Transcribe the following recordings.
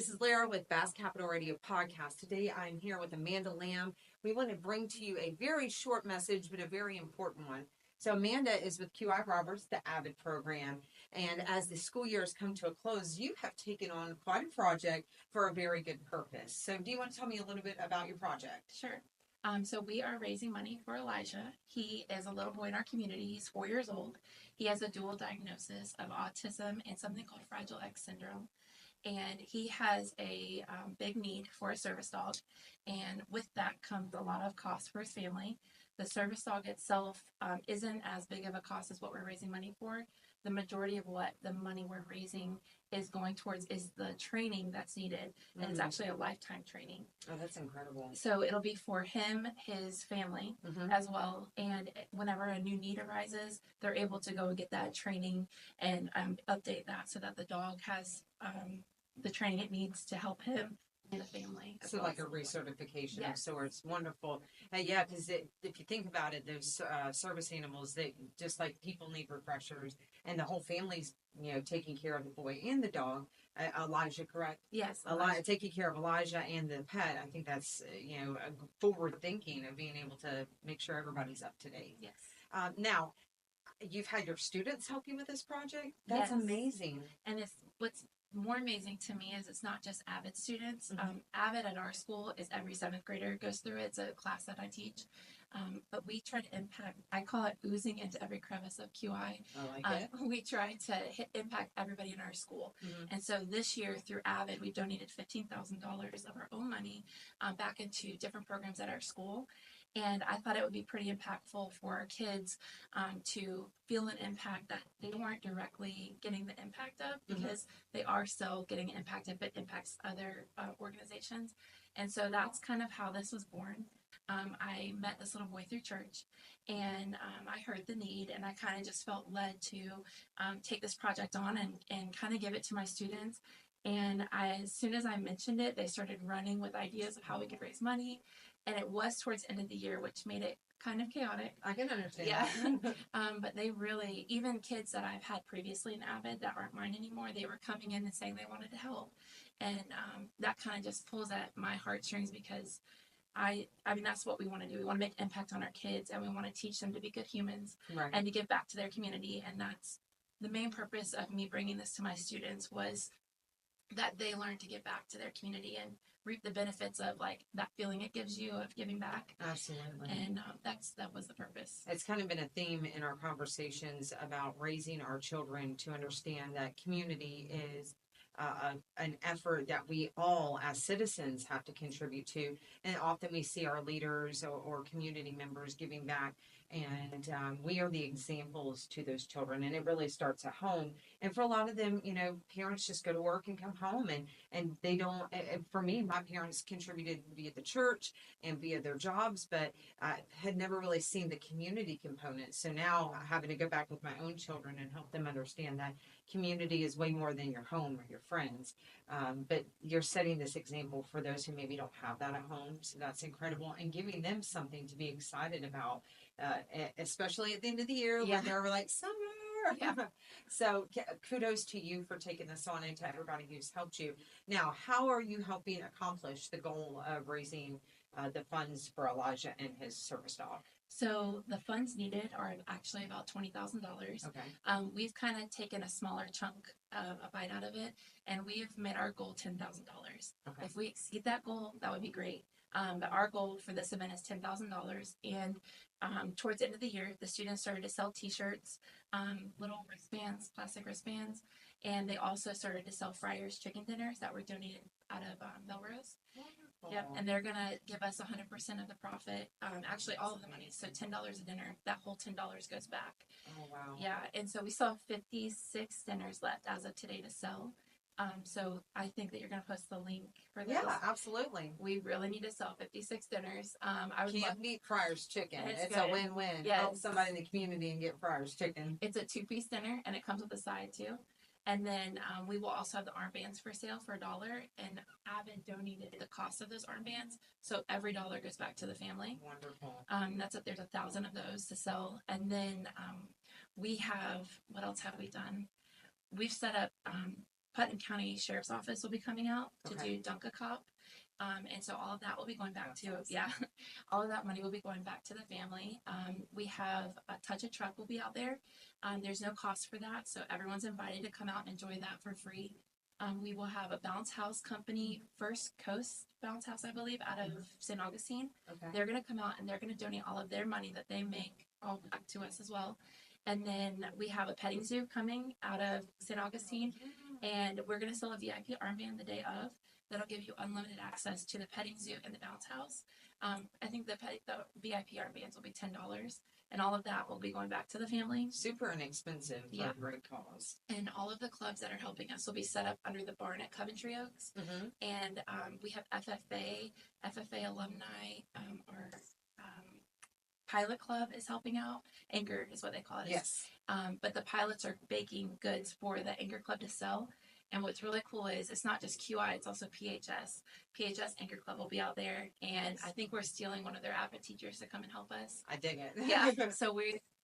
This is Lara with Bass Capital Radio Podcast. Today I'm here with Amanda Lamb. We want to bring to you a very short message, but a very important one. So Amanda is with QI Roberts, the AVID program. And as the school year has come to a close, you have taken on quite a project for a very good purpose. So do you want to tell me a little bit about your project? Sure. So we are raising money for Elijah. He is a little boy in our community. He's 4 years old. He has a dual diagnosis of autism and something called Fragile X syndrome. And he has a big need for a service dog. And with that comes a lot of cost for his family. The service dog itself isn't as big of a cost as what we're raising money for. The majority of what the money we're raising is going towards is the training that's needed. And it's actually a lifetime training. Oh, that's incredible. So it'll be for him, his family as well. And whenever a new need arises, they're able to go and get that training and update that so that the dog has the training it needs to help him and the family. So like a recertification of Yes. sorts. Wonderful. Yeah, because if you think about it, those service animals, they just like people need refreshers, and the whole family's taking care of the boy and the dog. Elijah, correct? Yes. Taking care of Elijah and the pet. I think that's a forward thinking of being able to make sure everybody's up to date. Yes. Now, you've had your students help you with this project. That's Yes. amazing. And what's more amazing to me is it's not just AVID students. AVID at our school is every 7th grader goes through it. It's a class that I teach. But we try to impact, I call it oozing into every crevice of QI. I like it. We try to impact everybody in our school. And so this year through AVID, we've donated $15,000 of our own money back into different programs at our school. And I thought it would be pretty impactful for our kids to feel an impact that they weren't directly getting the impact of, because they are still getting impacted, but impacts other organizations. And so that's kind of how this was born. I met this little boy through church, and I heard the need, and I kind of just felt led to take this project on and kind of give it to my students. And as soon as I mentioned it, they started running with ideas of how we could raise money. And it was towards the end of the year, which made it kind of chaotic. I can understand. Yeah. That. But they really, even kids that I've had previously in AVID that aren't mine anymore, they were coming in and saying they wanted to help. And that kind of just pulls at my heartstrings, because I mean, that's what we want to do. We want to make impact on our kids, and we want to teach them to be good humans and to give back to their community. And that's the main purpose of me bringing this to my students, was that they learn to give back to their community and reap the benefits of like that feeling it gives you of giving back. Absolutely. And that was the purpose. It's kind of been a theme in our conversations about raising our children to understand that community is an effort that we all as citizens have to contribute to. And often we see our leaders or community members giving back, and we are the examples to those children, and it really starts at home. And for a lot of them, parents just go to work and come home, and they don't. And for me, my parents contributed via the church and via their jobs, but I had never really seen the community component. So now having to go back with my own children and help them understand that community is way more than your home or your friends. But you're setting this example for those who maybe don't have that at home. So that's incredible, and giving them something to be excited about, especially at the end of the year when they're like, summer. Yeah. So kudos to you for taking this on, and to everybody who's helped you. Now, how are you helping accomplish the goal of raising the funds for Elijah and his service dog? So the funds needed are actually about $20,000. Okay. We've kind of taken a smaller chunk of a bite out of it, and we've made our goal $10,000. Okay. If we exceed that goal, that would be great. But our goal for this event is $10,000. And towards the end of the year, the students started to sell T-shirts, little wristbands, plastic wristbands, and they also started to sell Friars chicken dinners that were donated out of Melrose. Yep, and they're gonna give us 100% of the profit. Actually, all of the money. So $10 a dinner. That whole $10 goes back. Oh wow. Yeah, and so we still have 56 dinners left as of today to sell. So I think that you're gonna post the link for this. Yeah, absolutely. We really need to sell 56 dinners. I would Can't beat Friars chicken. It's good. a win-win. Yes. Help somebody in the community and get Friars chicken. It's a 2-piece dinner, and it comes with a side too. And then we will also have the armbands for sale for $1. And AVID donated the cost of those armbands, so every dollar goes back to the family. Wonderful. There's 1,000 of those to sell. And then we have, what else have we done? We've set up Putnam County Sheriff's Office will be coming out to Okay. do Dunk-A-Cop. And so all of that will be going back That's to, awesome. yeah, all of that money will be going back to the family. We have a Touch a Truck will be out there. There's no cost for that, so everyone's invited to come out and enjoy that for free. We will have a bounce house company, First Coast Bounce House, I believe, out of St. Augustine. Okay. They're going to come out and they're going to donate all of their money that they make all back to us as well. And then we have a petting zoo coming out of St. Augustine, and we're going to sell a VIP armband the day of. That'll give you unlimited access to the petting zoo and the bounce house. I think the VIP armbands will be $10, and all of that will be going back to the family. Super inexpensive for Yeah. a great cause. And all of the clubs that are helping us will be set up under the barn at Coventry Oaks. Mm-hmm. And we have FFA alumni, or Pilot Club is helping out. Anchor is what they call it. Yes. But the pilots are baking goods for the Anchor Club to sell. And what's really cool is it's not just QI, it's also PHS. PHS Anchor Club will be out there, and I think we're stealing one of their AVID teachers to come and help us. I dig it. Yeah, so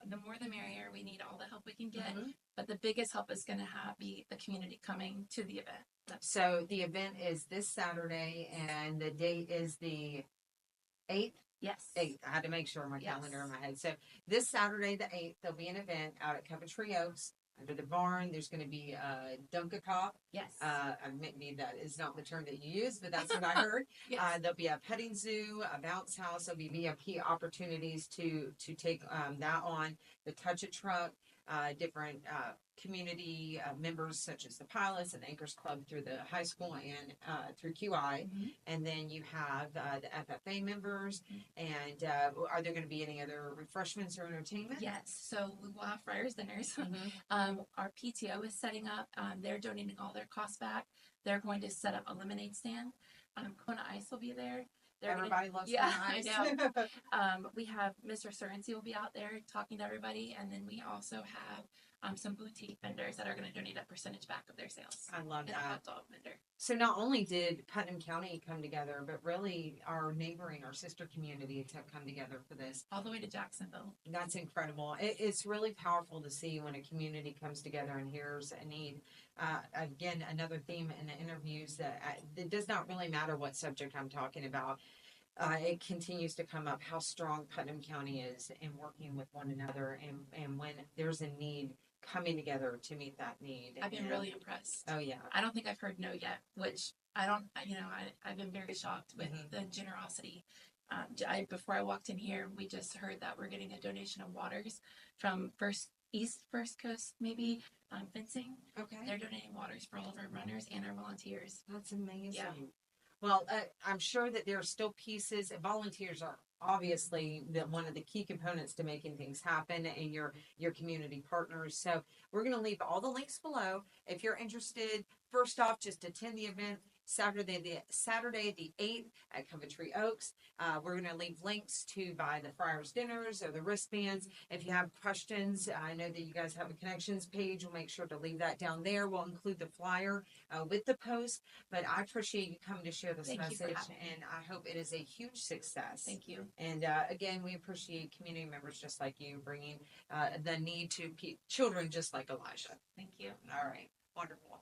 the more the merrier. We need all the help we can get. Mhm. But the biggest help is going to be the community coming to the event. So the event is this Saturday, and the date is the 8th. Yes. 8th. I had to make sure my Yes. calendar in my head. So this Saturday, the 8th, there'll be an event out at Coventry Oaks under the barn. There's going to be a Dunk-A-Cop. Yes. Maybe that is not the term that you use, but that's what I heard. Yes. There'll be a petting zoo, a bounce house. There'll be VIP opportunities to take that on. The Touch a Truck, different community members such as the pilots and Anchors Club through the high school and through QI. Mhm. And then you have the FFA members. And are there going to be any other refreshments or entertainment? Yes. So we will have Friars dinners. Mhm. Our PTO is setting up. They're donating all their costs back. They're going to set up a lemonade stand. Kona Ice will be there. Everybody loves yeah, Kona I Ice. know. We have Mr. Surrency will be out there talking to everybody, and then we also have some boutique vendors that are going to donate a percentage back of their sales. I love And a that. hot dog vendor. So not only did Putnam County come together, but really our neighboring, our sister communities have come together for this. All the way to Jacksonville. That's incredible. It's really powerful to see when a community comes together and hears a need. Again, another theme in the interviews that it does not really matter what subject I'm talking about. It continues to come up how strong Putnam County is in working with one another, and when there's a need, coming together to meet that need. I've been really impressed. Oh yeah. I don't think I've heard no yet, which I've been very shocked with Mhm. the generosity. Before I walked in here, we just heard that we're getting a donation of waters from First Coast, maybe fencing. Okay. They're donating waters for all of our runners and our volunteers. That's amazing. Yeah. Well, I'm sure that there are still pieces. Volunteers are obviously one of the key components to making things happen, and your community partners. So we're going to leave all the links below. If you're interested, first off, just attend the event Saturday the 8th at Coventry Oaks. We're going to leave links to buy the Friars dinners or the wristbands. If you have questions, I know that you guys have a connections page. We'll make sure to leave that down there. We'll include the flyer with the post. But I appreciate you coming to share this Thank you for message, having me. and I hope it is a huge success. Thank you. And again, we appreciate community members just like you bringing the need to children just like Elijah. Thank you. All right. Wonderful.